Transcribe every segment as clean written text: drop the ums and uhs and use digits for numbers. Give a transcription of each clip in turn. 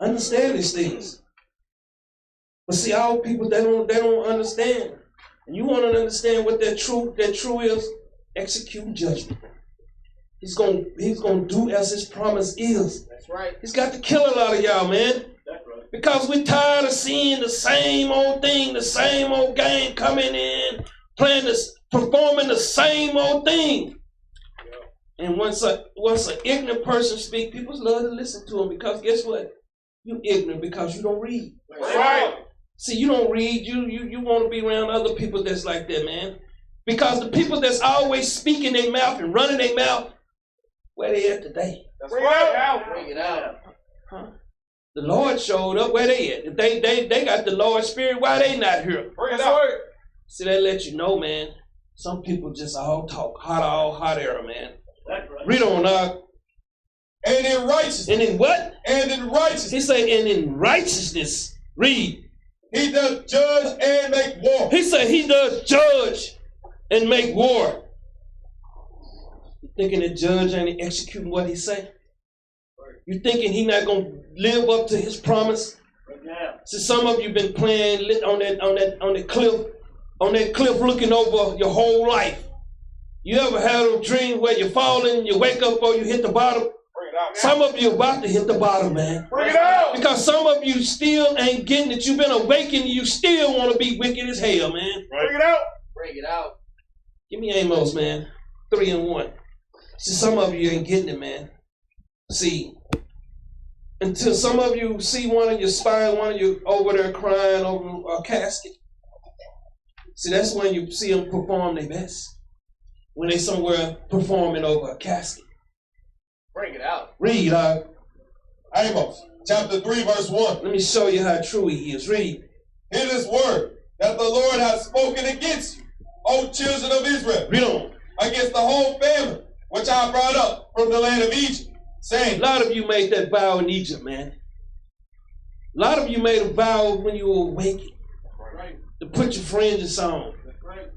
Understand these things. But see, our people, they don't understand. And you want to understand what that true is? Execute judgment. He's gonna do as his promise is. That's right. He's got to kill a lot of y'all, man. That's right. Because we're tired of seeing the same old thing, the same old game coming in, playing this, performing the same old thing. Yeah. And once an ignorant person speaks, people love to listen to him because guess what? You're ignorant because you don't read. That's right. See, you don't read. You want to be around other people that's like that, man. Because the people that's always speaking their mouth and running their mouth, where they at today? Bring it out. Bring it out. Huh? The Lord showed up. Where they at? If they got the Lord's Spirit, why they not here? Bring it out. See, that let you know, man. Some people just all talk hot air, man. Right. Read on now. And in righteousness. And in what? And in righteousness. He said, and in righteousness. Read. He does judge and make war. He said he does judge and make war. You thinking the judge ain't executing what he say? You thinking he not gonna live up to his promise? Yeah. See, some of you been playing on that cliff looking over your whole life. You ever had a dream where you're falling, you wake up or you hit the bottom? Some of you about to hit the bottom, man. Bring it out. Because some of you still ain't getting it. You've been awakened. You still want to be wicked as hell, man. Bring it out. Bring it out. Give me Amos, man. 3 and 1. See, some of you ain't getting it, man. See, until some of you see one of your spine, one of you over there crying over a casket. See, that's when you see them perform their best. When they somewhere performing over a casket. Bring it out. Read, Amos, chapter 3, verse 1. Let me show you how true he is. Read. Hear this word that the Lord has spoken against you, O children of Israel. Read on. Against the whole family, which I brought up from the land of Egypt, saying. A lot of you made that vow in Egypt, man. A lot of you made a vow when you were awakened. Right. To put your fringes on. Right.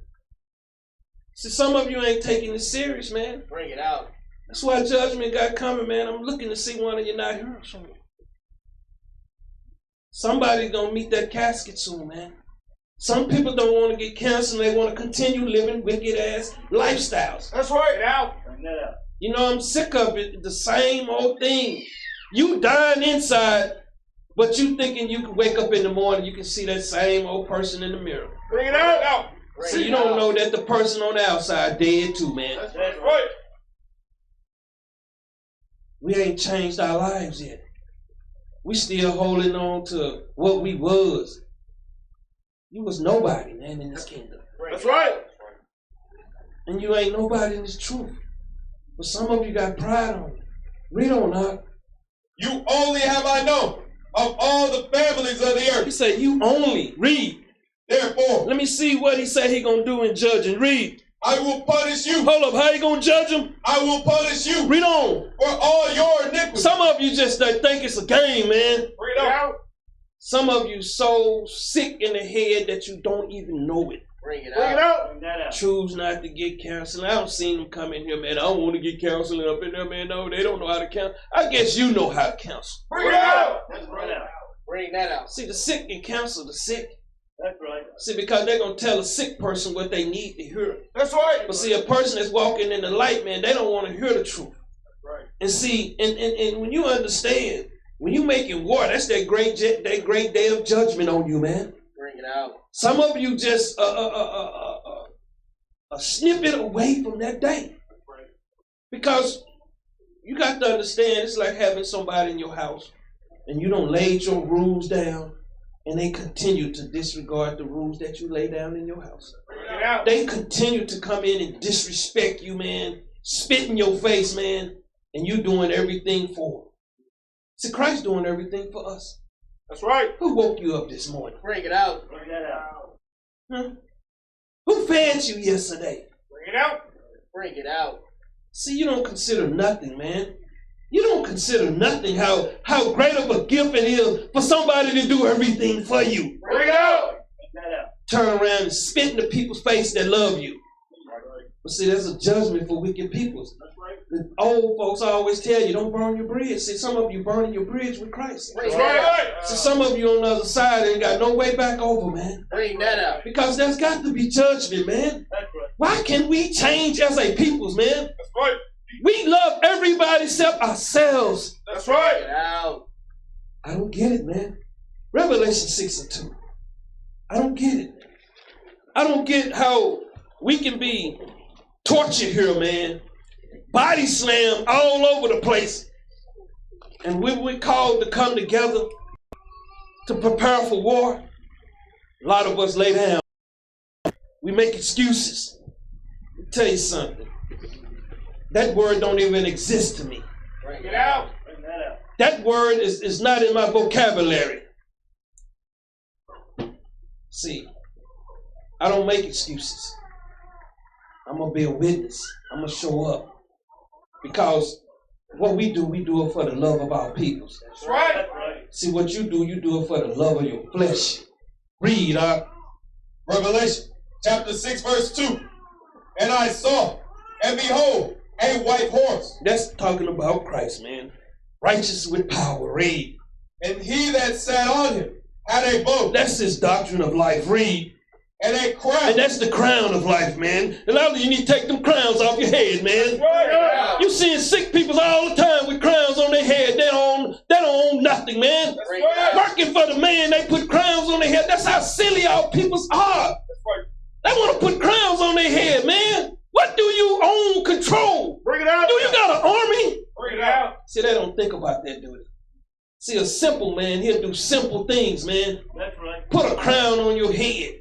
See, some of you ain't taking it serious, man. Bring it out. That's why judgment got coming, man. I'm looking to see one of you not here somewhere. Somebody's going to meet that casket soon, man. Some people don't want to get cancer and they want to continue living wicked-ass lifestyles. That's right. Now. You know, I'm sick of it. The same old thing. You dying inside, but you thinking you can wake up in the morning, you can see that same old person in the mirror. Bring it out. So you don't know that the person on the outside dead too, man. That's right. We ain't changed our lives yet. We still holding on to what we was. You was nobody, man, in this kingdom. That's right. And you ain't nobody in this truth. But some of you got pride on you. Read on up. You only have I known of all the families of the earth. He said, you only. Read. Therefore. Let me see what he said he gonna do in judging. Read. I will punish you. Hold up, how you gonna judge him? I will punish you. Read on. For all your iniquities. Some of you just think it's a game, man. Bring it out. Some of you so sick in the head that you don't even know it. Bring it out. Bring that out. Choose not to get counseling. I don't see them come in here, man. I don't want to get counseling up in there, man. No, they don't know how to counsel. I guess you know how to counsel. Bring it out. Bring it out. Bring that out. See, the sick can counsel the sick. That's right. See, because they're going to tell a sick person what they need to hear. That's right. But see, a person that's walking in the light, man, they don't want to hear the truth. That's right. And see, and when you understand, when you making war, that's that great day of judgment on you, man. Bring it out. Some of you just a snippet away from that day. Right. Because you got to understand, it's like having somebody in your house and you don't lay your rules down and they continue to disregard the rules that you lay down in your house. They continue to come in and disrespect you, man, spit in your face, man, and you doing everything for them. See, Christ doing everything for us. That's right. Who woke you up this morning? Bring it out. Bring that out. Huh? Who fed you yesterday? Bring it out. Bring it out. See, you don't consider nothing, man. You don't consider nothing how great of a gift it is for somebody to do everything for you. Bring it out. Bring that out. Turn around and spit in the people's face that love you. But see, there's a judgment for wicked people. That's right. The old folks always tell you, don't burn your bridge. See, some of you burning your bridge with Christ. Bring that out. See, some of you on the other side ain't got no way back over, man. Bring that out. Because there's got to be judgment, man. That's right. Why can't we change as a peoples, man? That's right. We love everybody except ourselves. That's right. Get out. I don't get it, man. Revelation 6:2. I don't get it. I don't get how we can be tortured here, man. Body slam all over the place. And when we're called to come together to prepare for war, a lot of us lay down. We make excuses. Let me tell you something. That word don't even exist to me. Bring it out. Bring that out. That word is not in my vocabulary. See, I don't make excuses. I'm going to be a witness. I'm going to show up. Because what we do it for the love of our peoples. That's right. That's right. See, what you do it for the love of your flesh. Read, Revelation chapter 6 verse 2. And I saw, and behold, a white horse. That's talking about Christ, man. Righteous with power. Read. And he that sat on him had a bow. That's his doctrine of life. Read. And a crown. And that's the crown of life, man. A lot of you need to take them crowns off your head, man. Right. You seeing sick people all the time with crowns on their head. They don't own nothing, man. Right. Working for the man, they put crowns on their head. That's how silly our peoples are. Right. They want to put crowns on their head, man. What do you own control? Bring it out. Do you got an army? Bring it out. See, they don't think about that, do they? See, a simple man, he'll do simple things, man. That's right. Put a crown on your head.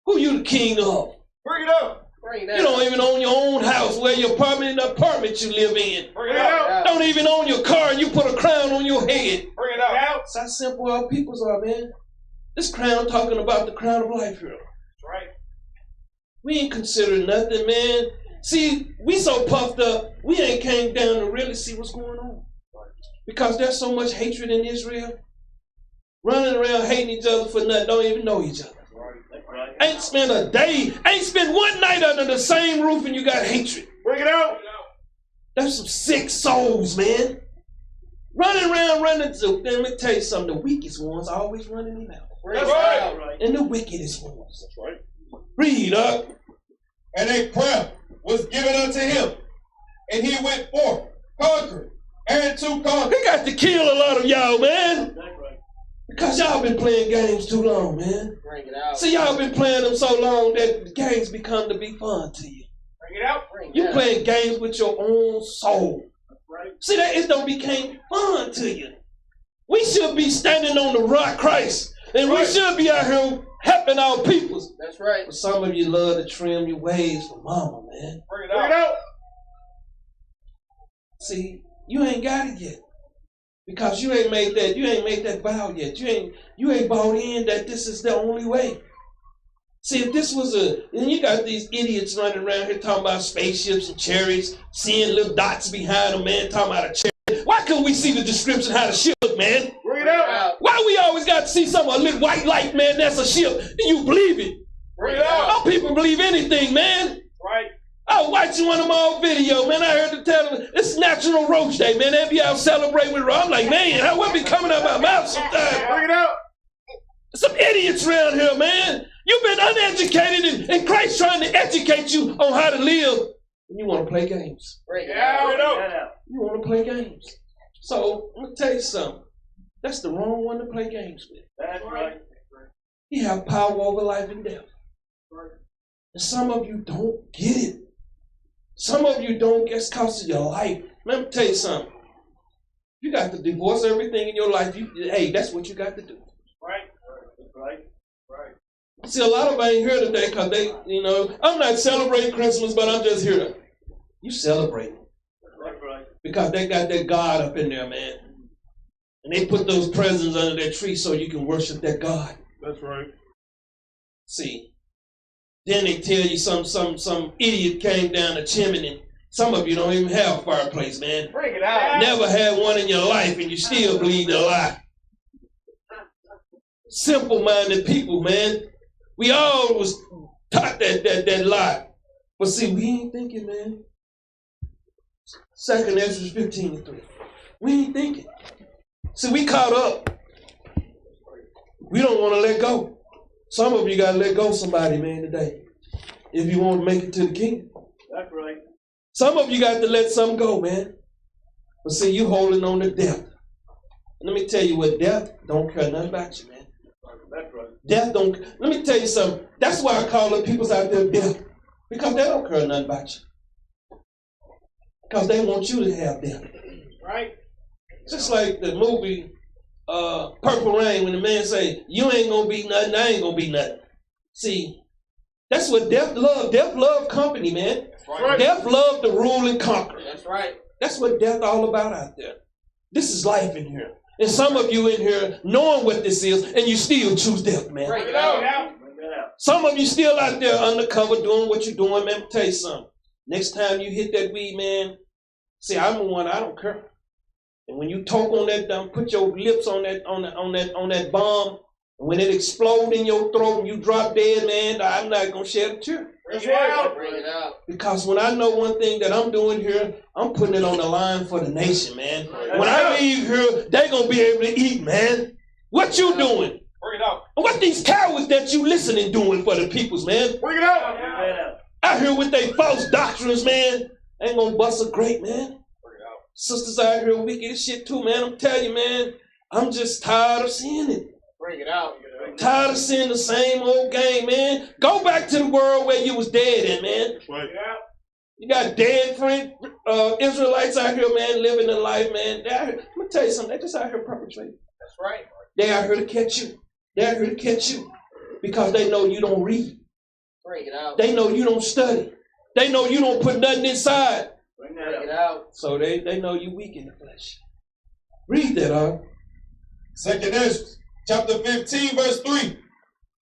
Who you the king of? Bring it out. Bring that You don't out. even own your own house where your apartment you live in. Bring it out. Don't even own your car and you put a crown on your head. Bring it out. That's how simple our peoples are, man. This crown talking about the crown of life here. That's right. We ain't considering nothing, man. See, we so puffed up, we ain't came down to really see what's going on. Because there's so much hatred in Israel. Running around hating each other for nothing, don't even know each other. That's right. Ain't spent a day, ain't spent one night under the same roof and you got hatred. Bring it out. That's some sick souls, man. Running around, to, let me tell you something, the weakest ones are always running it out. Bring That's it right. out. Right. And the wickedest ones. That's right. Read up. And a crown was given unto him, and he went forth, conquering, and to conquer. They got to kill a lot of y'all, man. That's right. Because y'all been playing games too long, man. Bring it out. See, y'all been playing them so long that the games become to be fun to you. Bring it out. Bring You that playing games with your own soul. That's right. See, that it don't become fun to you. We should be standing on the rock Christ. And we Right. should be out here helping our peoples. That's right. But some of you love to trim your ways for mama, man. Bring it out. Bring it out. See, you ain't got it yet. Because you ain't made that vow yet. You ain't bought in that this is the only way. See, if this was and you got these idiots running around here talking about spaceships and chariots, seeing little dots behind them, man, talking about a chariot. Why couldn't we see the description how the ship look, man? Bring it out. Why we always got to see some a little white light, man, that's a ship, and you believe it? Bring it out. Our people believe anything, man. Right. I was watching one of my old video, man. I heard them tell them it's National Roach Day, man. They be out celebrating with Raw. I'm like, man, how would be coming out my mouth sometimes? Bring it out. Some idiots around here, man. You've been uneducated and Christ trying to educate you on how to live. And you want to play games. Bring it Yeah, out. bring it out. Bring that out. You want to play games. So, I'm going to tell you something. That's the wrong one to play games with. That's right. He have power over life and death. And some of you don't get it. Some of you don't get because of your life. Let me tell you something. You got to divorce everything in your life. Hey, that's what you got to do. Right. Right. Right. See, a lot of them ain't here today because they, I'm not celebrating Christmas, but I'm just here. You celebrating. That's right. Because they got that God up in there, man. And they put those presents under that tree so you can worship that God. That's right. See. Then they tell you some idiot came down the chimney. Some of you don't even have a fireplace, man. Bring it out. Never had one in your life and you still believe the lie. Simple-minded people, man. We all was taught that lie. But see, we ain't thinking, man. 2nd Ezra 15:3. We ain't thinking. See, we caught up. We don't want to let go. Some of you got to let go of somebody, man, today. If you want to make it to the kingdom. That's right. Some of you got to let some go, man. But see, you holding on to death. Let me tell you what, death don't care nothing about you, man. That's right. Death don't. Let me tell you something. That's why I call the people out there death. Because they don't care nothing about you. Because they want you to have death. Right. Just like the movie Purple Rain, when the man say, you ain't gonna be nothing, I ain't gonna be nothing. See, that's what death love. Death love company, man. Right. Death love to rule and conquer. That's right. That's what death all about out there. This is life in here. And some of you in here knowing what this is, and you still choose death, man. Break it out. Some of you still out there undercover doing what you're doing, man. Let me tell you something. Next time you hit that weed, man, see, I'm the one, I don't care. And when you talk on that, put your lips on that bomb, and when it explodes in your throat and you drop dead, man, I'm not gonna shed a tear. Bring it out. Bring it out. Because when I know one thing that I'm doing here, I'm putting it on the line for the nation, man. When I leave here, they're gonna be able to eat, man. What you doing? Bring it out. What these cowards that you listening doing for the peoples, man? Bring it out. Bring it out. Out here with they false doctrines, man. Ain't gonna bust a grape, man. Bring it out. Sisters out here wicked as shit too, man. I'm telling you, man. I'm just tired of seeing it. Bring it out. Tired of seeing the same old game, man. Go back to the world where you was dead in, man. Bring it out. You got dead friend Israelites out here, man, living their life, man. They out here, let me tell you something. They just out here perpetrating. That's right. They out here to catch you. They out here to catch you because they know you don't read. Bring it out. They know you don't study. They know you don't put nothing inside. Bring it out. So they know you weak in the flesh. Read that, huh? 2nd Ezra, chapter 15, verse 3.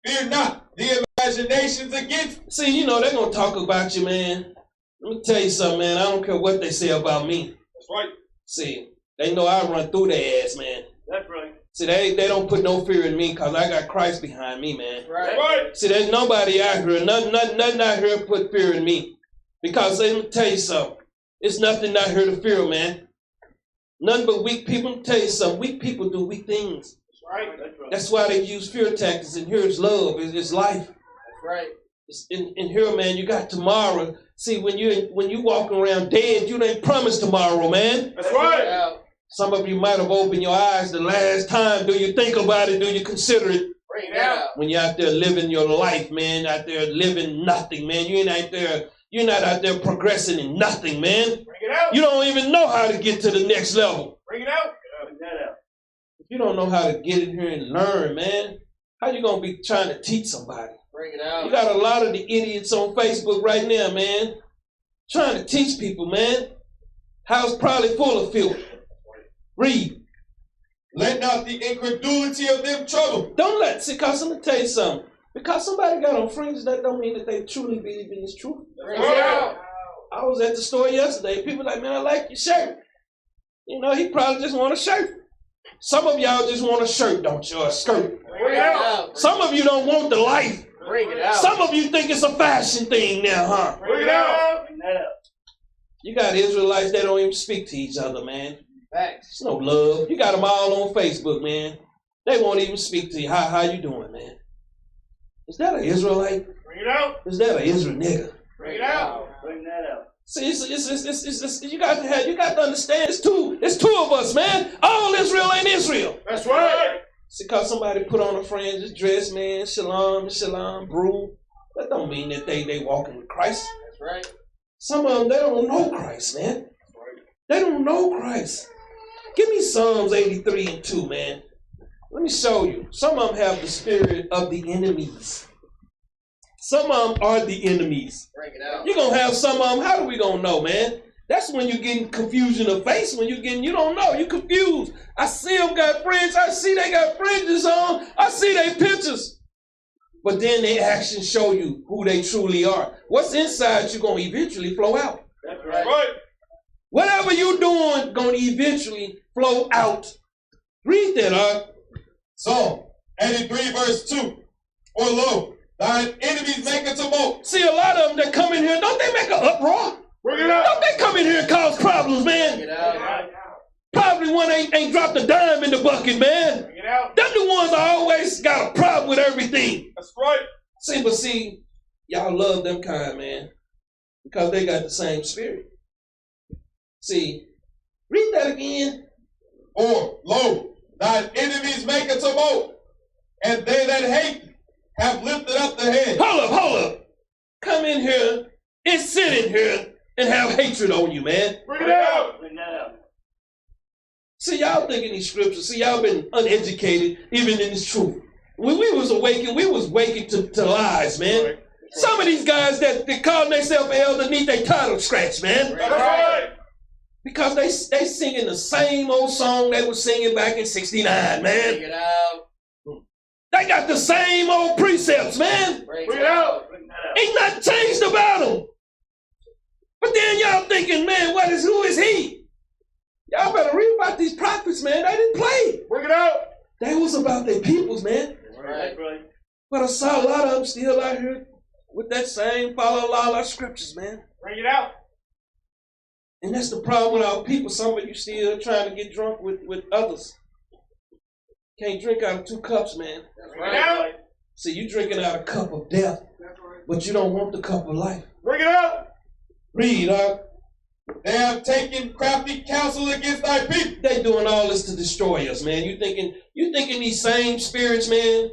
Fear not the imaginations against. See, you know they're gonna talk about you, man. Let me tell you something, man. I don't care what they say about me. That's right. See, they know I run through their ass, man. That's right. See, they don't put no fear in me because I got Christ behind me, man. Right. Right. See, there's nobody out here, nothing out here put fear in me. Because let me tell you something. It's nothing out here to fear, man. Nothing but weak people. Let me tell you something. Weak people do weak things. That's right. That's right. That's why they use fear tactics. And here is love. It's life. That's right. It's in here, man, you got tomorrow. See, when you walking around dead, you ain't promised tomorrow, man. That's right. Some of you might have opened your eyes the last time. Do you think about it? Do you consider it? Bring it out. When you're out there living your life, man, out there living nothing, man. You're not out there progressing in nothing, man. Bring it out. You don't even know how to get to the next level. Bring it out. Bring that out. If you don't know how to get in here and learn, man, how you gonna be trying to teach somebody? Bring it out. You got a lot of the idiots on Facebook right now, man, trying to teach people, man. House probably full of filth. Read. Let not the incredulity of them trouble. Don't let, see, because I'm going to tell you something. Because somebody got on fringes, that don't mean that they truly believe in this truth. Bring it out. I was at the store yesterday. People like, man, I like your shirt. You know, he probably just want a shirt. Some of y'all just want a shirt, don't you? Or a skirt. Bring it out. Some of you don't want the life. Bring it out. Some of you think it's a fashion thing now, huh? Bring it out. Bring that out. You got Israelites that don't even speak to each other, man. Facts. There's no love. You got them all on Facebook, man. They won't even speak to you. How you doing, man? Is that an Israelite? Bring it out. Is that an Israel nigga? Bring it out. Bring that out. See, it's you got to understand. It's two of us, man. All Israel ain't Israel. That's right. See, cause somebody put on a fringe dress, man. Shalom, brew. That don't mean that they walking with Christ. That's right. Some of them, they don't know Christ, man. They don't know Christ. Give me Psalms 83:2, man. Let me show you. Some of them have the spirit of the enemies. Some of them are the enemies. Bring it out. You're going to have some of them. How are we going to know, man? That's when you're getting confusion of face. When you don't know. You're confused. I see them got fringes. I see they got fringes on. I see their pictures. But then their actions show you who they truly are. What's inside you're going to eventually flow out. That's right. Whatever you're doing going to eventually flow out. Read that, Psalm 83 verse 2. For lo, thine enemies make a tumult. See, a lot of them that come in here, don't they make an uproar? Bring it out. Don't they come in here and cause problems, man? Bring it out. Probably one ain't dropped a dime in the bucket, man. Bring it out. Them the ones that always got a problem with everything. That's right. See, y'all love them kind, man, because they got the same spirit. See, read that again. For, lo, thine enemies make a tumult, and they that hate thee have lifted up the head. Hold up. Come in here and sit in here and have hatred on you, man. Bring it out. Bring that out. See, y'all thinking these scriptures. See, y'all been uneducated even in this truth. When we was waking to lies, man. Right. Some of these guys that call themselves elder need their title scratched, man. That's right. Because they singing the same old song they were singing back in '69, man. Bring it out. They got the same old precepts, man. Bring it out. Bring that out. Ain't nothing changed about them. But then y'all thinking, man, who is he? Y'all better read about these prophets, man. They didn't play. Bring it out. They was about their peoples, man. Right. But I saw a lot of them still out here with that same follow our scriptures, man. Bring it out. And that's the problem with our people. Some of you still trying to get drunk with others. Can't drink out of 2 cups, man. Bring it out. See, you drinking out a cup of death, but you don't want the cup of life. Bring it out. Read, They have taken crafty counsel against thy people. they doing all this to destroy us, man. You thinking these same spirits, man?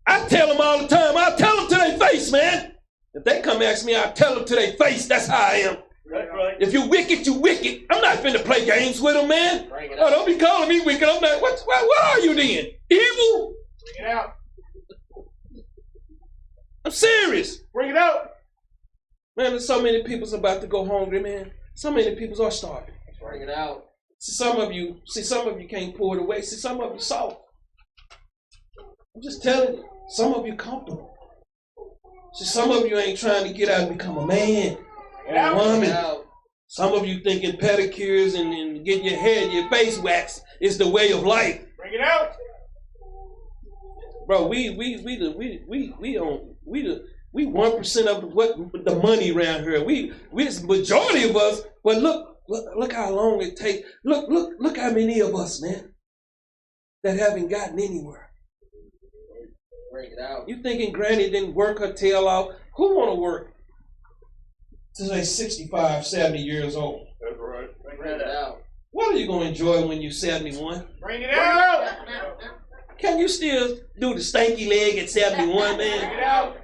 I tell them all the time. I tell them to their face, man. If they come ask me, I tell them to their face. That's how I am. That's right. If you wicked, you wicked. I'm not finna play games with them, man. Bring it Oh, out. don't be calling me wicked. I'm not. What are you then? Evil? Bring it out. I'm serious. Bring it out. Man, there's so many people's about to go hungry, man. So many people's are starving. Bring it out. See, some of you can't pour it away. See, some of you soft. I'm just telling you, some of you comfortable. See, some of you ain't trying to get out and become a man or a woman. Some of you thinking pedicures and getting your face waxed is the way of life. Bring it out. Bro, we 1% of what the money around here. We the majority of us, but look how long it takes. Look how many of us, man, that haven't gotten anywhere. Bring it out. You thinking Granny didn't work her tail off? Who want to work till they 65, 70 years old? That's right. Bring it out. What are you going to enjoy when you're 71? Bring it out. Can you still do the stanky leg at 71, Bring it man? out.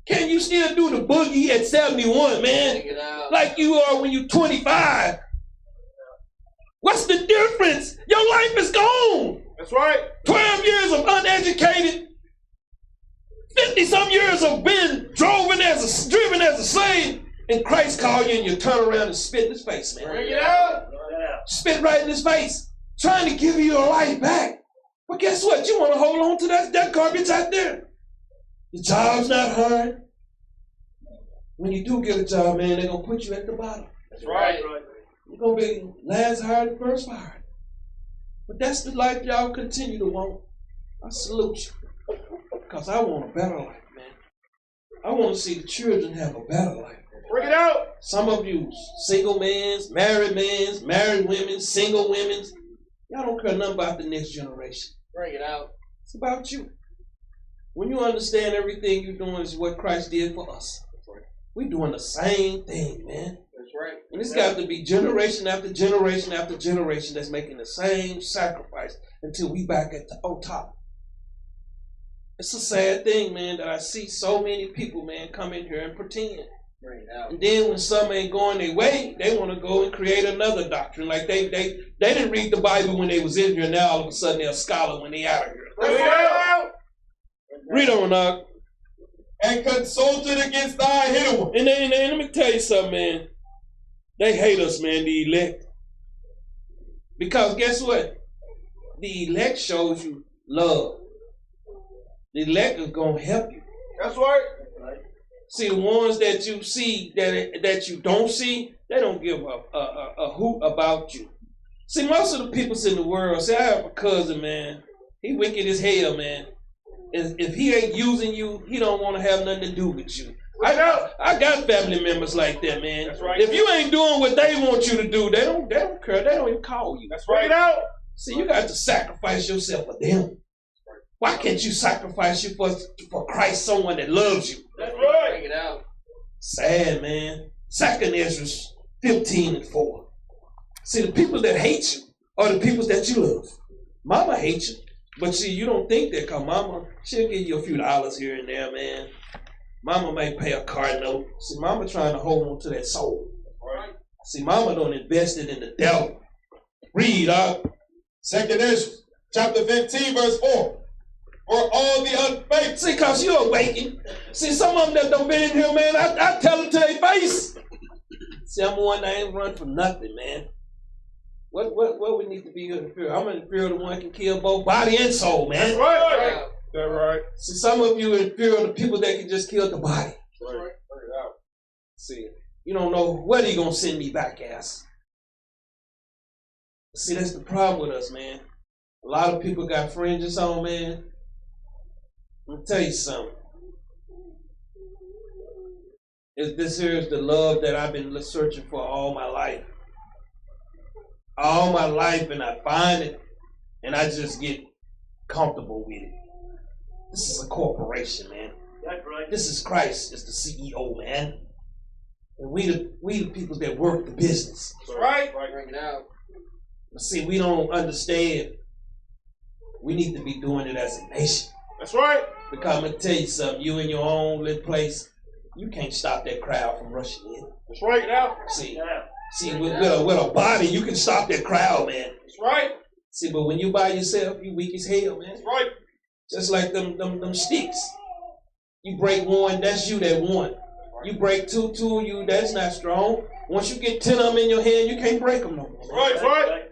Can you still do the boogie at 71, man? Bring it out. Like you are when you're 25? What's the difference? Your life is gone. That's right. 12 years of uneducated, 50-some years of being driven as a slave, and Christ called you and you turn around and spit in his face, man. Bring it out. Spit right in his face, trying to give you your life back. But guess what? You want to hold on to that garbage out there. The job's not hard. When you do get a job, man, they're going to put you at the bottom. That's right. You're going to be last hired, first fired. But that's the life y'all continue to want. I salute you. Because I want a better life, man. I want to see the children have a better life. Bring it out. Some of you single men, married women, single women. Y'all don't care nothing about the next generation. Bring it out. It's about you. When you understand everything you're doing is what Christ did for us. We're doing the same thing, man. That's right. And it's got to be generation after generation after generation that's making the same sacrifice until we back on top. It's a sad thing, man, that I see so many people, man, come in here and pretend. Bring it out. And then when some ain't going their way, they want to go and create another doctrine. Like they didn't read the Bible when they was in here. Now all of a sudden they're a scholar when they out of here. Bring it out. Read on, Nog. And consulted against thy hidden one. And let me tell you something, man. They hate us, man, the elect. Because guess what? The elect shows you love. The elect is going to help you. That's right. See, the ones that you see that you don't see, they don't give a hoot about you. See, most of the people in the world say, I have a cousin, man. He wicked as hell, man. if he ain't using you, he don't want to have nothing to do with you. I got family members like that, man. That's right. If you ain't doing what they want you to do, they don't care. They don't even call you. That's right. Out. See, you got to sacrifice yourself for them. Why can't you sacrifice you for Christ, someone that loves you? That's right. Bring it out. Sad, man. 2 Ezra 15:4. See, the people that hate you are the people that you love. Mama hates you. But see, you don't think that, because mama, she'll give you a few dollars here and there, man. Mama may pay a car note. See, mama trying to hold on to that soul. Right. See, mama don't invest it in the devil. Read up. 2 Ezra chapter 15, verse 4. For all the unfaithful. See, because you're awakened. See, some of them that don't been in here, man, I tell them to their face. See, I'm one that ain't run from nothing, man. What we need to be in fear? I'm in fear of the one that can kill both body and soul, man. That's right. That's right. See, some of you in fear of the people that can just kill the body. That's right. Bring it out. See, you don't know what he gonna send me back as. See, that's the problem with us, man. A lot of people got fringes on, man. Let me tell you something. This here is the love that I've been searching for all my life. All my life, and I find it, and I just get comfortable with it. This is a corporation, man. That's right. This is Christ, is the CEO, man. And we the people that work the business. That's right. Bring it out. But see, we don't understand. We need to be doing it as a nation. That's right. Because I'm going to tell you something. You in your own little place, you can't stop that crowd from rushing in. That's right. Now. See, with a body, you can stop that crowd, man. That's right. See, but when you by yourself, you weak as hell, man. That's right. Just like them sticks. You break one, that's you that one. You break two of you, that's not strong. Once you get 10 of them in your hand, you can't break them no more. That's right.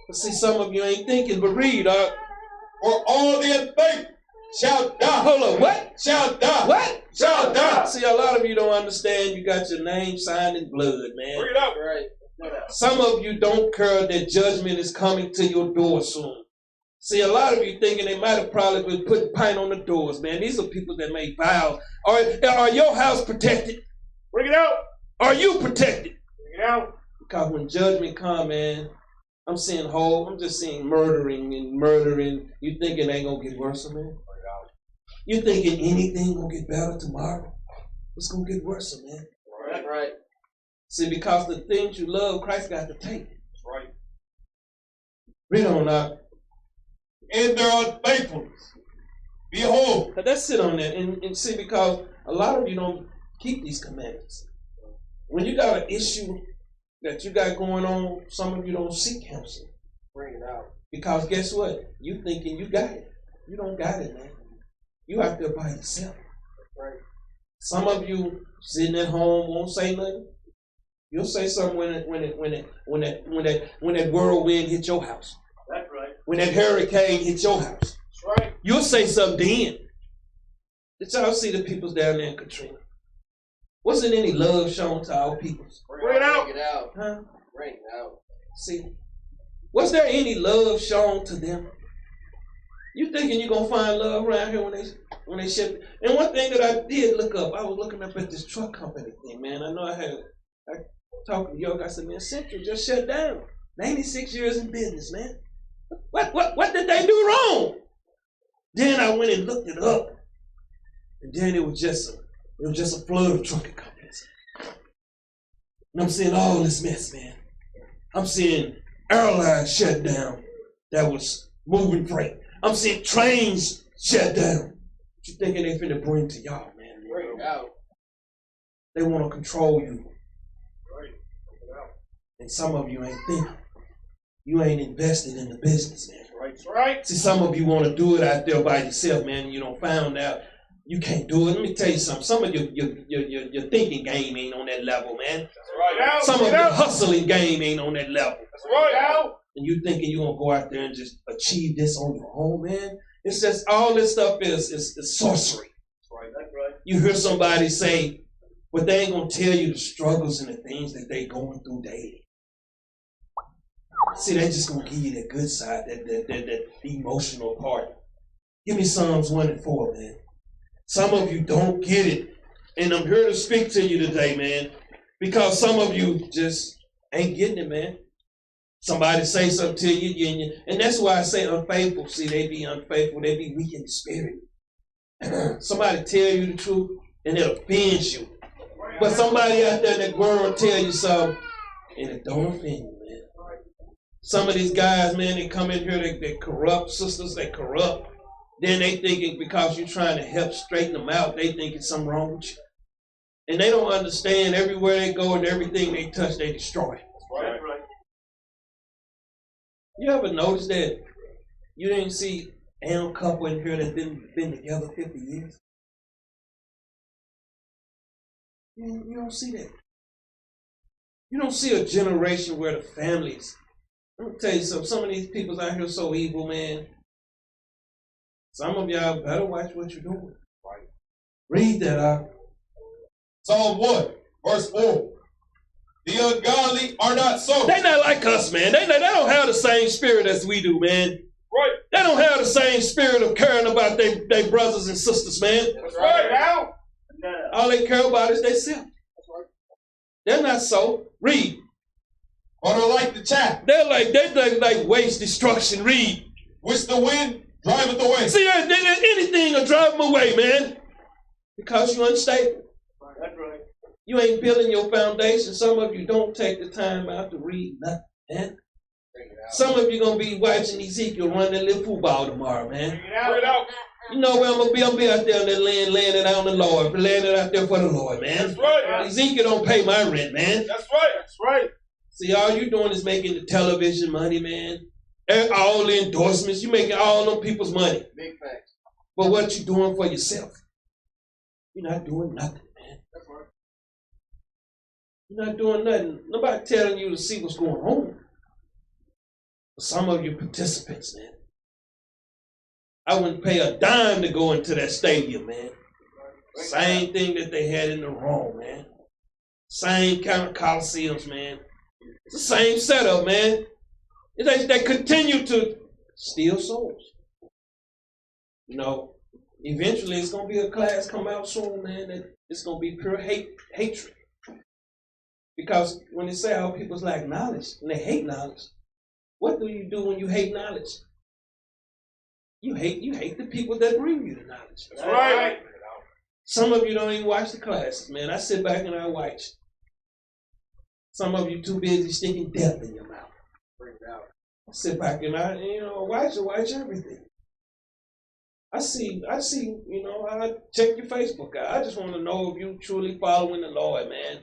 But see, some of you ain't thinking, but read, For all the unfaithful shall die. Hold on, what? Shall die. What? Shall die. See, a lot of you don't understand. You got your name signed in blood, man. Bring it out. Right. Some of you don't care that judgment is coming to your door soon. See, a lot of you thinking they might have probably been putting paint on the doors, man. These are people that make vows. Are your house protected? Bring it out. Are you protected? Bring it out. Because when judgment comes, man, I'm just seeing murdering. You think it ain't going to get worse, man? You thinking anything going to get better tomorrow? It's going to get worse, man. That's right. See, because the things you love, Christ got to take. That's right. Read on now. In their unfaithfulness, behold. Let's sit on that and see, because a lot of you don't keep these commandments. When you got an issue that you got going on, some of you don't seek counsel. Bring it out. Because guess what? You thinking you got it. You don't got it, man. You out there by yourself. Right. Some of you sitting at home won't say nothing. You'll say something when that whirlwind hit your house. That's right. When that hurricane hit your house. That's right. You'll say something then. Did y'all see the peoples down there in Katrina? Wasn't any love shown to our peoples? Bring it out. Bring it out. Huh? Bring it out. See, was there any love shown to them? You thinking you're gonna find love around here when they ship? And one thing that I did look up, I was looking up at this truck company thing, man. I know I talked to York. I said, man, Central just shut down. 96 years in business, man. What did they do wrong? Then I went and looked it up, and then it was just a flood of trucking companies. And I'm seeing all this mess, man. I'm seeing airlines shut down that was moving freight. I'm seeing trains shut down. What you thinking they finna bring to y'all, man? Bring it out. They want to control you. Right. Bring it out. And some of you ain't thinking. You ain't invested in the business, man. Right. Right. See, some of you want to do it out there by yourself, man, and you don't found out you can't do it. Let me tell you something. Some of your thinking game ain't on that level, man. That's right. Out. Some of your hustling game ain't on that level. That's right. Out. And you thinking you gonna go out there and just achieve this on your own, man? It's just all this stuff is sorcery. That's right. That's right. You hear somebody say, but they ain't gonna tell you the struggles and the things that they going through daily. See, they just gonna give you that good side, that emotional part. Give me Psalms 1 and 4, man. Some of you don't get it. And I'm here to speak to you today, man. Because some of you just ain't getting it, man. Somebody say something to you, and that's why I say unfaithful. See, they be unfaithful. They be weak in the spirit. Somebody tell you the truth, and it offends you. But somebody out there in that world tell you something, and it don't offend you, man. Some of these guys, man, they come in here, they corrupt sisters, they corrupt. Then they thinking because you're trying to help straighten them out, they think it's something wrong with you. And they don't understand everywhere they go and everything they touch, they destroy. Right. You ever notice that you didn't see a couple in here that's been together 50 years? You don't see that. You don't see a generation where the families. Let me tell you something. Some of these people out here are so evil, man. Some of y'all better watch what you're doing. Right. Read that out. Psalm 1, verse 4. The ungodly are not so. They not like us, man. They don't have the same spirit as we do, man. Right. They don't have the same spirit of caring about their brothers and sisters, man. That's right. Now. All they care about is themselves. They're not so. Read. Or they're like the chaff. They're like waste, destruction. Read. Which the wind driveth away. See, anything will drive them away, man. Because you're unstable. That's right. You ain't building your foundation. Some of you don't take the time out to read nothing, man. Some of you going to be watching Ezekiel run that little football tomorrow, man. Bring it out. You know where I'm going to be? I'm going to be out there on that land, laying it out on the Lord. Laying it out there for the Lord, man. That's right. Ezekiel don't pay my rent, man. That's right. That's right. See, all you doing is making the television money, man. All the endorsements. You making all them people's money. Big facts. But what you doing for yourself? You're not doing nothing, man. That's right. You're not doing nothing. Nobody telling you to see what's going on. But some of you participants, man. I wouldn't pay a dime to go into that stadium, man. Same thing that they had in the Rome, man. Same kind of coliseums, man. It's the same setup, man. They continue to steal souls. You know, eventually it's going to be a class come out soon, man, that it's going to be pure hatred. Because when they say how people's lack knowledge and they hate knowledge, what do you do when you hate knowledge? You hate the people that bring you the knowledge. That's right. Some of you don't even watch the classes, man. I sit back and I watch. Some of you too busy sticking death in your mouth. Bring it out. I sit back and I, watch everything. I see, I check your Facebook out. I just want to know if you truly following the Lord, man.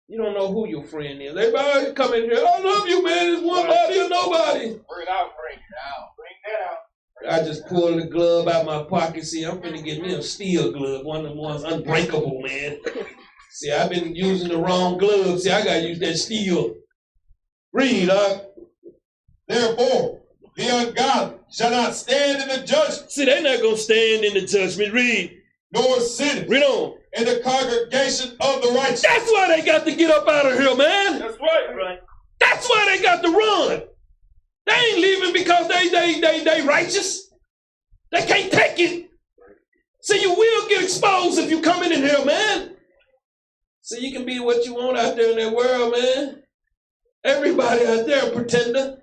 You don't know who your friend is. Everybody come in here, I love you, man. It's one body or nobody. Bring it out. Bring it out. Bring that out. I just pulled the glove out my pocket. See, I'm finna get me a steel glove, one of them ones unbreakable, man. See, I've been using the wrong glove. See, I gotta use that steel. Read, Therefore, the ungodly shall not stand in the judgment. See, they're not gonna stand in the judgment. Read. Nor sit Read on. in the congregation of the righteous. That's why they got to get up out of here, man. That's right. That's why they got to run. They ain't leaving because they righteous. They can't take it. See, you will get exposed if you come in here, man. See, you can be what you want out there in that world, man. Everybody out there a pretender.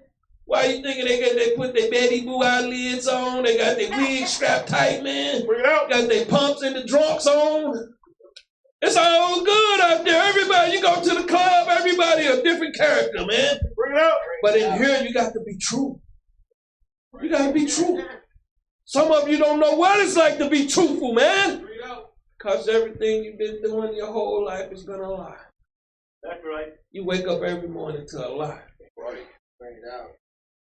Why you thinking they put their Betty Boo eyelids on? They got their wig strapped tight, man. Bring it out. Got their pumps and the drunks on. It's all good out there. Everybody, you go to the club, everybody a different character, man. Bring it out. But in here, you got to be true. You got to be true. Some of you don't know what it's like to be truthful, man. Bring it out. Because everything you've been doing your whole life is going to lie. That's right. You wake up every morning to a lie. Right. Bring it out.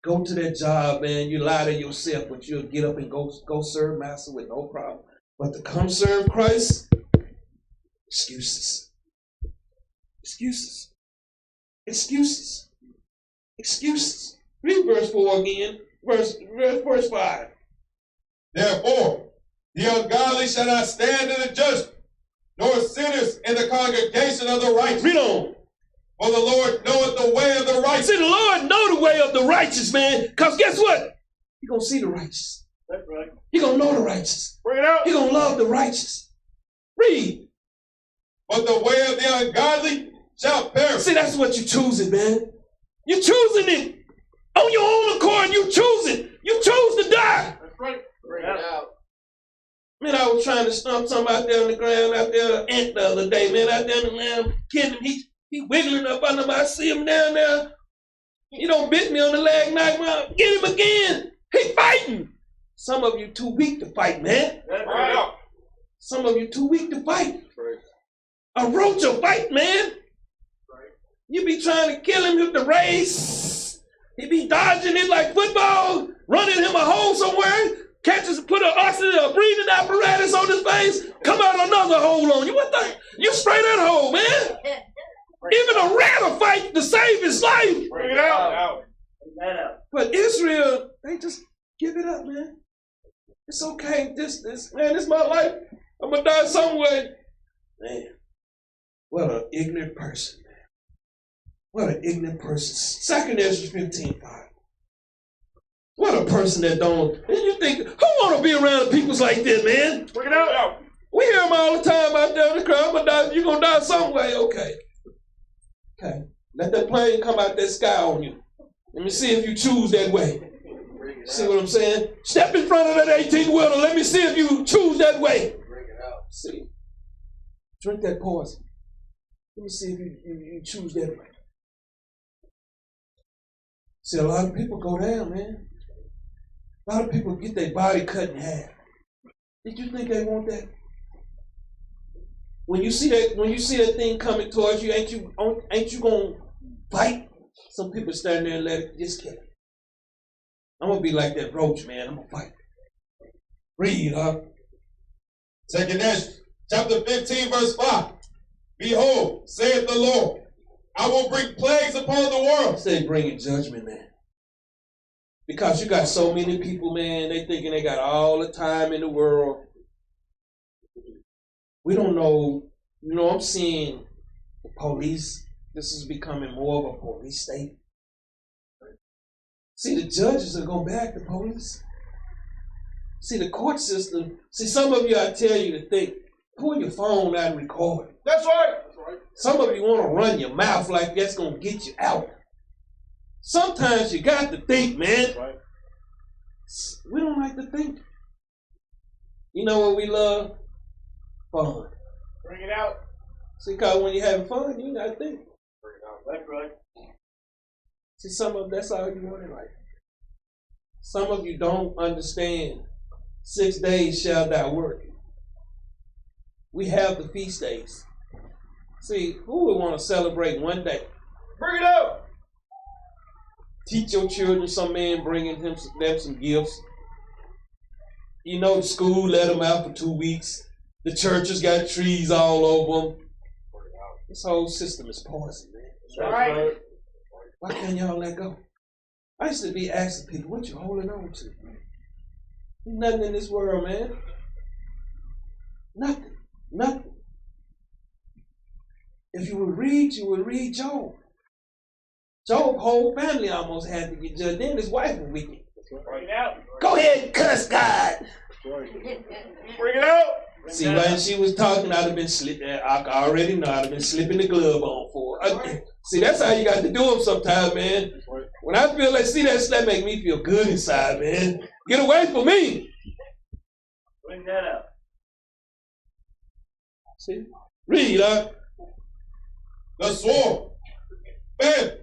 Go to that job, man. You lie to yourself, but you'll get up and go serve Master with no problem. But to come serve Christ, excuses. Excuses. Excuses. Excuses. Read verse 4 again. Verse 5. Therefore, the ungodly shall not stand in the judgment, nor sinners in the congregation of the righteous. Read on. For the Lord knoweth the way of the righteous. See, the Lord know the way of the righteous, man. Because guess what? You're going to see the righteous. That's right. You're going to know the righteous. Bring it out. You're going to love the righteous. Read. But the way of the ungodly shall perish. See, that's what you're choosing, man. You're choosing it. On your own accord, you choose it. You choose to die. That's right. Bring it out. Man, I was trying to stomp something out there on the ground, out there, ant the other day, man, out there in the land, kidding him. He wiggling up under me. I see him down there. He don't bit me on the leg, knock me out. Get him again. He fighting. Some of you too weak to fight, man. That's right. Some of you too weak to fight. Right. A roach will fight, man. Right. You be trying to kill him with the race. He be dodging it like football, running him a hole somewhere, catches, put an oxygen, a breathing apparatus on his face, come out another hole on you. What the? You spray that hole, man. Even a rat will fight to save his life. Bring it out. Bring that out. But Israel, they just give it up, man. It's okay. This is my life. I'm gonna die some way. Man, what an ignorant person, man. What an ignorant person. 2 Ezra 15:5. What a person that don't. And you think, who want to be around people like this, man? Bring it out. We hear them all the time out there in the crowd. You're gonna die some way. Okay. Let that plane come out that sky on you. Let me see if you choose that way. See what I'm saying? Step in front of that 18-wheeler. Let me see if you choose that way. Bring it out. See. Drink that poison. Let me see if you choose that way. See, a lot of people go down, man. A lot of people get their body cut in half. Did you think they want that? When you see that thing coming towards you, ain't you gonna fight? Some people stand there and let it just kill it. I'm gonna be like that roach, man. I'm gonna fight. Read, huh? 2 Ezra chapter 15, verse 5. Behold, saith the Lord, I will bring plagues upon the world. Say bringing judgment, man. Because you got so many people, man, they thinking they got all the time in the world. We don't know, I'm seeing the police. This is becoming more of a police state. See, the judges are going back to police. See, the court system. See, some of you, I tell you to think, pull your phone out and record it. That's right. Some of you want to run your mouth like that's going to get you out. Sometimes you got to think, man. Right. We don't like to think. You know what we love? Fun. Bring it out. See, because when you're having fun, you got to think. Bring it out. That's right. See, some of that's all you want in life. Some of you don't understand. 6 days shall thou work. We have the feast days. See, who would want to celebrate one day? Bring it out. Teach your children, some man bringing them some gifts. You know, the school let them out for 2 weeks. The churches got trees all over them. This whole system is poison, man. That's right. Why can't y'all let go? I used to be asking people, what you holding on to? There's nothing in this world, man. Nothing. If you would read Job. Job's whole family almost had to get judged. Then his wife was wicked. Bring it out. Go ahead and cuss God. Bring it out. See, when she was talking, I'd have been slipping. I already know I'd have been slipping the glove on for her. See, that's how you got to do them sometimes, man. When I feel like, see, that make me feel good inside, man. Get away from me. Bring that out. See? Read, huh? The sword, famine,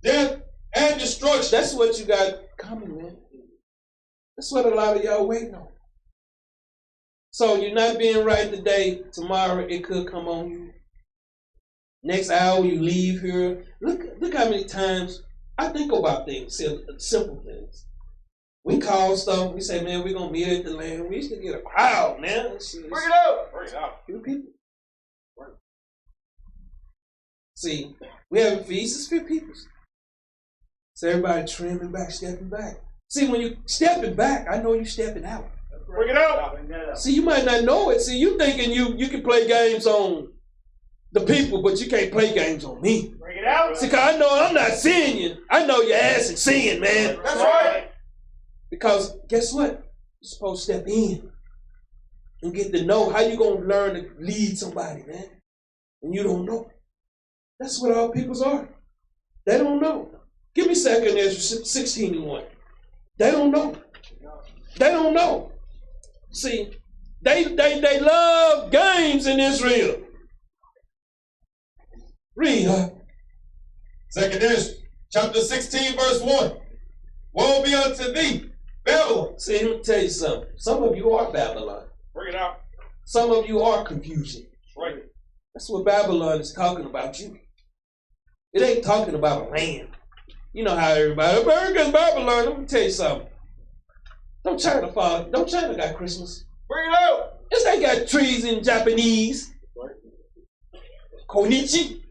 death, and destruction. That's what you got coming, man. That's what a lot of y'all waiting on. So you're not being right today. Tomorrow it could come on you. Next hour you leave here. Look how many times I think about things, simple things. We call stuff. We say, man, we're gonna meet at the land. We used to get a crowd, man. Bring it out. Bring it out. Few people. See, we have a feast. It's few people. So everybody trimming back, stepping back. See, when you stepping back, I know you stepping out. Bring it out. Bring that out. See, you might not know it. See, you thinking you can play games on the people, but you can't play games on me. Bring it out. See, cause I know I'm not seeing you. I know your ass and seeing, man. That's right. Because guess what? You're supposed to step in and get to know how you going to learn to lead somebody, man. And you don't know. That's what our peoples are. They don't know. Give me 2 Ezra 16:1. They don't know. They don't know. See, they love games in Israel. Read, huh? 2 Ezra, chapter 16, verse 1. Woe be unto thee, Babylon. See, let me tell you something. Some of you are Babylon. Bring it out. Some of you are confusion. Right. That's what Babylon is talking about you. It ain't talking about a land. You know how everybody, America's Babylon. Let me tell you something. Don't China fall. Don't China got Christmas. Bring it out. Yes, they got trees in Japanese. Konichi.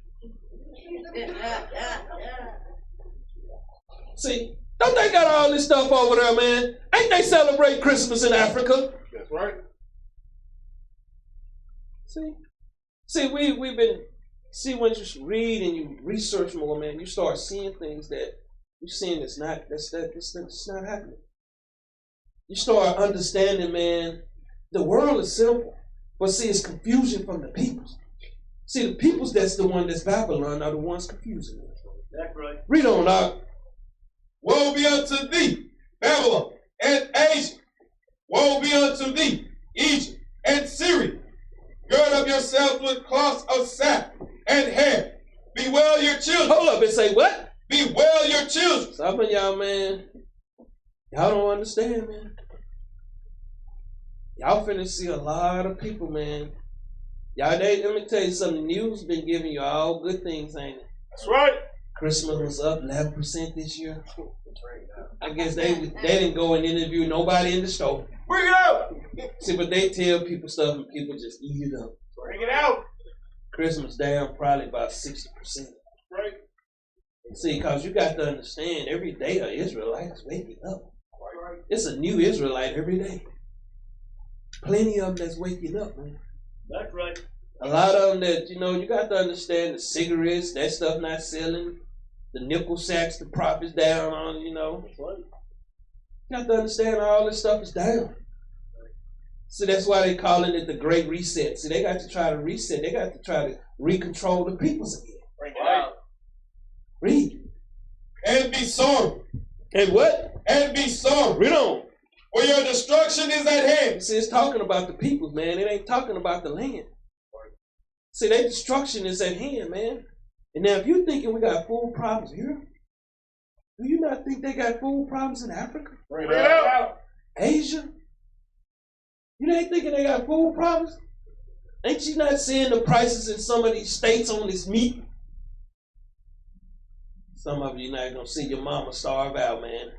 See, don't they got all this stuff over there, man? Ain't they celebrate Christmas in Africa? That's right. See, we've been. See, when you read and you research more, man, you start seeing things that you're seeing that's not happening. You start understanding, man, the world is simple, but see, it's confusion from the peoples. See, the peoples that's the one that's Babylon are the ones confusing them. That's right. Read on, Doc. Woe be unto thee, Babylon and Asia. Woe be unto thee, Egypt and Syria. Gird up yourselves with cloths of sack and hair. Bewail your children. Hold up and say what? Bewail your children. Some of y'all, man, y'all don't understand, man. Y'all finna see a lot of people, man. Y'all, let me tell you something. The news been giving you all good things, ain't it? That's right. Christmas was up 11% this year. I guess they didn't go and interview nobody in the store. Bring it out. See, but they tell people stuff and people just eat it up. Bring it out. Christmas down probably about 60%. Right. See, because you got to understand, every day an Israelite is waking up. Right. It's a new Israelite every day. Plenty of them that's waking up, man. That's right. A lot of them that, you got to understand the cigarettes, that stuff not selling. The nickel sacks, the profits down on, That's right. You have to understand all this stuff is down. So that's why they calling it the Great Reset. See, they got to try to reset. They got to try to recontrol the peoples again. Bring it out. Read. And be sorry. And what? And be sorry. Read on. For your destruction is at hand. See, it's talking about the peoples, man. It ain't talking about the land. See, their destruction is at hand, man. And now if you're thinking we got food problems here, do you not think they got food problems in Africa? Bring it out. Asia? You ain't thinking they got food problems? Ain't you not seeing the prices in some of these states on this meat? Some of you not gonna see your mama starve out, man.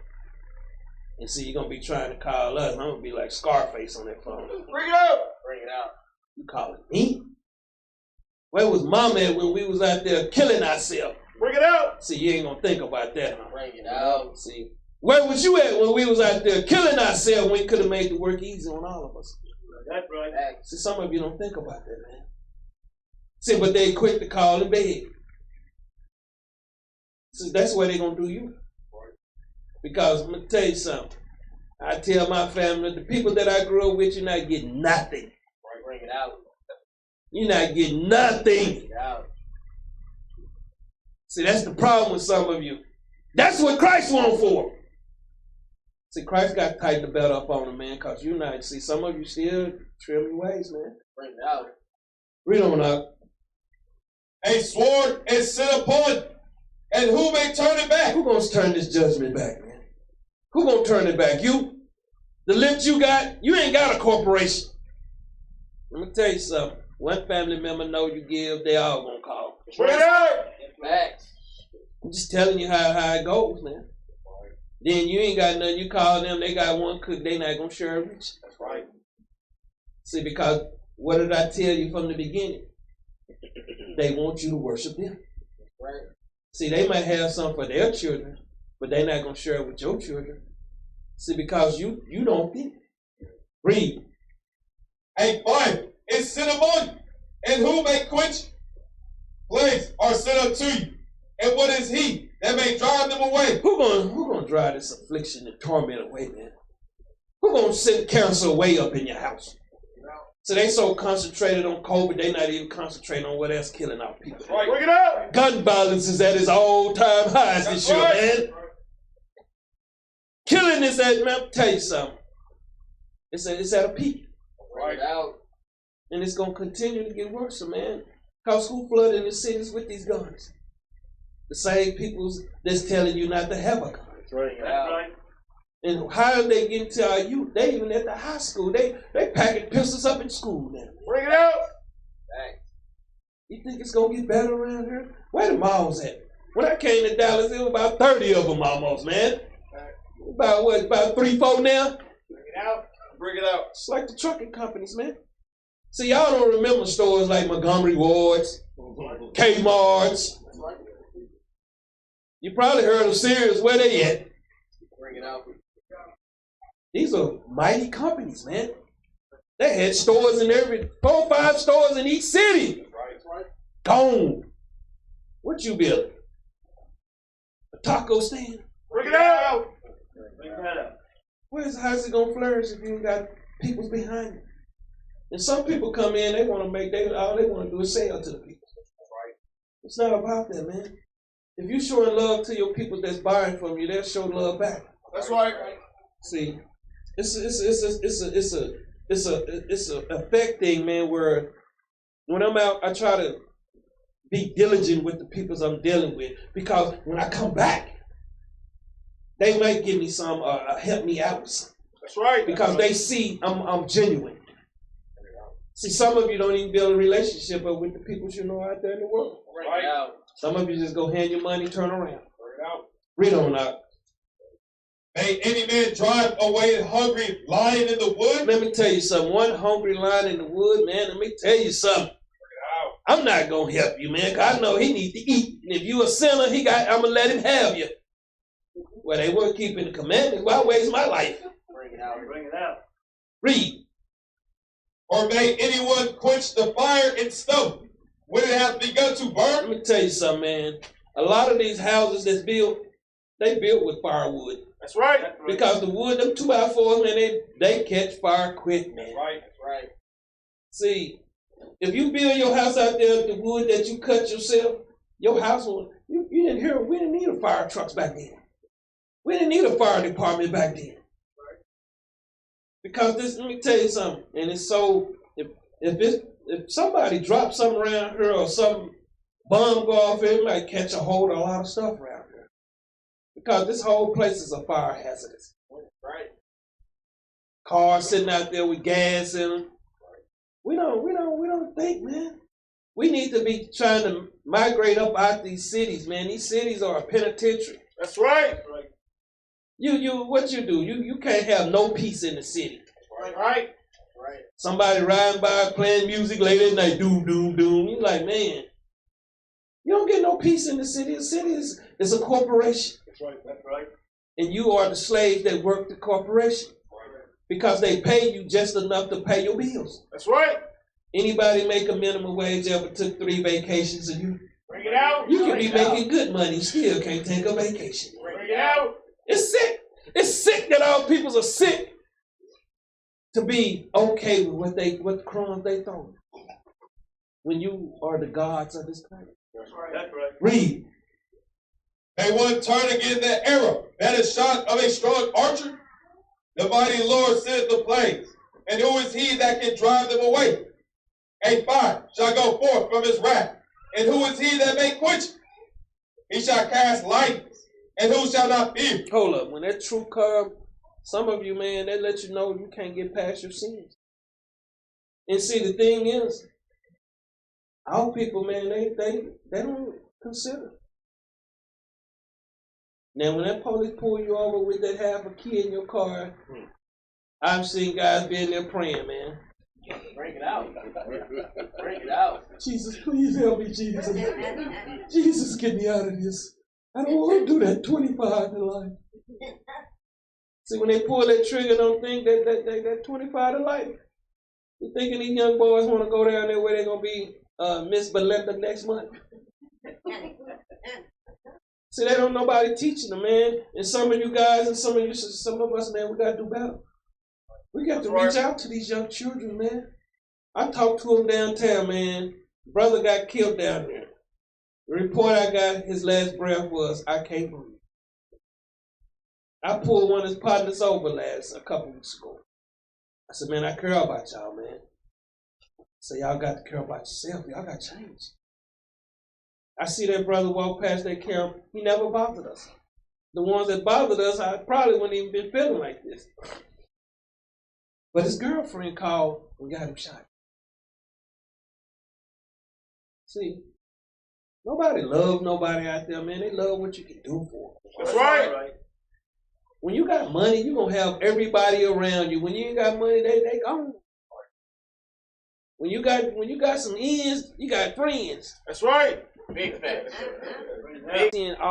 And see, you're gonna be trying to call us, and I'm gonna be like Scarface on that phone. Bring it out. Bring it out. You calling me? Where was mama at when we was out there killing ourselves? Bring it out. See, you ain't gonna think about that, huh? Bring it out. See, where was you at when we was out there killing ourselves when we could have made the work easy on all of us? That's right. See, some of you don't think about that, man. See, but they quick to call and beg. See, that's where they gonna do you. Because I'm gonna tell you something. I tell my family, the people that I grew up with, you're not getting nothing. Bring it out. You're not getting nothing. See, that's the problem with some of you. That's what Christ won for. See, Christ got to tighten the belt up on them, man, because you not. See, some of you still trim your ways, man. Bring it out. Read on up. A sword is set upon you, and who may turn it back? Who gonna turn this judgment back, man? Who gonna turn it back? You? The lift you got? You ain't got a corporation. Let me tell you something. One family member know you give, they all gonna call. Bring it out. Facts. I'm just telling you how it goes, man. Then you ain't got nothing. You call them, they got one cook, they not gonna share it with you. That's right. See, because what did I tell you from the beginning? They want you to worship them. Right. See, they might have some for their children, but they're not gonna share it with your children. See, because you don't think. Read. A fire is set upon you, and who may quench? Plagues are set unto you, And what is he that may drive them away? Who gonna drive this affliction and torment away, man? Who gonna send cancer way up in your house? So they so concentrated on COVID, they not even concentrating on what else killing our people. Right. Bring it up. Gun violence is at its all-time highs this year, man. Killing is at, man, I'll tell you something. It's at a peak. Right out. And it's gonna continue to get worse, man. Cause who flooding the cities with these guns? The same people that's telling you not to have a gun. That's right. That's right. And how are they getting to our youth? They even at the high school. They packing pistols up in school now. Bring it out. Thanks. You think it's gonna get better around here? Where the malls at? When I came to Dallas, there was about 30 of them almost, man. About what? About 3-4 now? Bring it out. Bring it out. It's like the trucking companies, man. See, y'all don't remember stores like Montgomery Ward's, Kmart's. You probably heard of Sears. Where they at? Bring it out. These are mighty companies, man. They had stores in 4 or 5 stores in each city. Right. Gone. What you build? A taco stand? Bring it out. Bring it out. How's it gonna flourish if you ain't got people behind it? And some people come in, they want to make, all they want to do is sell to the people. Right. It's not about that, man. If you showing love to your people that's buying from you, they'll show love back. That's right. See, it's a effect thing, man. Where when I'm out, I try to be diligent with the peoples I'm dealing with, because when I come back, they might give me some, help me out with something. That's right. Because they see I'm genuine. See, some of you don't even build a relationship with the people you know out there in the world. Bring it out. Some of you just go hand your money, turn around. Bring it out. Read on out. May any man drive away a hungry lion in the wood? Let me tell you something. One hungry lion in the wood, man, let me tell you something. I'm not going to help you, man, because I know he needs to eat. And if you a sinner, I'm going to let him have you. Well, they weren't keeping the commandments. Why waste my life? Bring it out. Bring it out. Read. Or may anyone quench the fire in stove when it has begun to burn? Let me tell you something, man. A lot of these houses that's built, they built with firewood. That's right. Because the wood, them 2x4s, man, they catch fire quick, man. That's right. That's right. See, if you build your house out there with the wood that you cut yourself, your house will, you didn't hear, we didn't need a fire trucks back then. We didn't need a fire department back then. Because this, let me tell you something, and it's so, if somebody drops something around here or some bomb go off, it might catch a hold of a lot of stuff around here. Because this whole place is a fire hazardous. Right. Cars sitting out there with gas in them. We don't think, man. We need to be trying to migrate up out these cities, man. These cities are a penitentiary. That's right. What you do? You can't have no peace in the city. Right. Right. Right. Somebody riding by playing music late at night, doom, doom, doom. You're like, man, you don't get no peace in the city. The city is a corporation. That's right. That's right. And you are the slave that work the corporation. Because they pay you just enough to pay your bills. That's right. Anybody make a minimum wage ever took 3 vacations and you? Bring it out. You can be making good money, still can't take a vacation. Bring it out. It's sick. It's sick that our peoples are sick to be okay with what crumbs they throw. When you are the gods of this planet. That's right. That's right. Read. May one turn again the arrow that is shot of a strong archer? The mighty Lord sends the plagues, and who is he that can drive them away? A fire shall go forth from his wrath, and who is he that may quench it? He shall cast lightnings, and who shall not fear? Hold up. When that truth comes, some of you, man, they let you know you can't get past your sins. And see, the thing is, our people, man, they don't consider. Now, when that police pull you over with that half a key in your car, I've seen guys being there praying, man. Bring it out. Bring it out. Jesus, please help me, Jesus. Jesus, get me out of this. I don't want to do that 25 in life. See, when they pull that trigger, don't think that 25 to life. You thinking these young boys want to go down there where they're going to be Miss Belinda next month? See, they don't nobody teaching them, man. And some of you guys and some of us, man, we got to do better. We got to reach out to these young children, man. I talked to them downtown, man. Brother got killed down there. The report I got, his last breath was, I can't breathe. I pulled one of his partners over a couple weeks ago. I said, man, I care about y'all, man. So y'all got to care about yourself. Y'all got to change. I see that brother walk past that camp. He never bothered us. The ones that bothered us, I probably wouldn't even been feeling like this. But his girlfriend called and got him shot. See, nobody loves nobody out there, man. They love what you can do for them. That's right. When you got money, you're going to have everybody around you. When you ain't got money, they gone. When you got some ends, you got friends. That's right. Big facts.